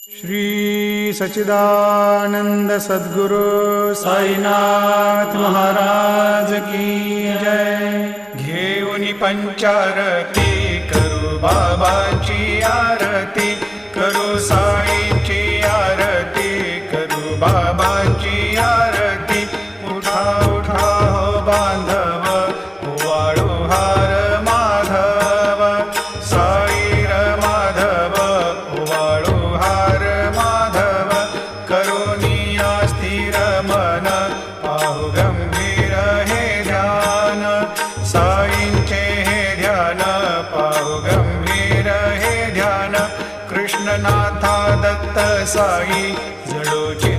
श्री सच्चिदानंद सद्गुरु साईनाथ महाराज की जय। घेऊनी पंचारती करू बाबाची आरती, करू साईंची आरती, करू बाबाची आरती। उठा उठा हो बांधव, वाळू हार माधव, साईर माधव, वाळू हार माधव। करुणिया स्थिर मन, पाहु गंभीर हे ध्यान, साईंचे हे ध्यान, पाहु गंभीर हे ध्यान। कृष्णनाथा दत्त साई जडोची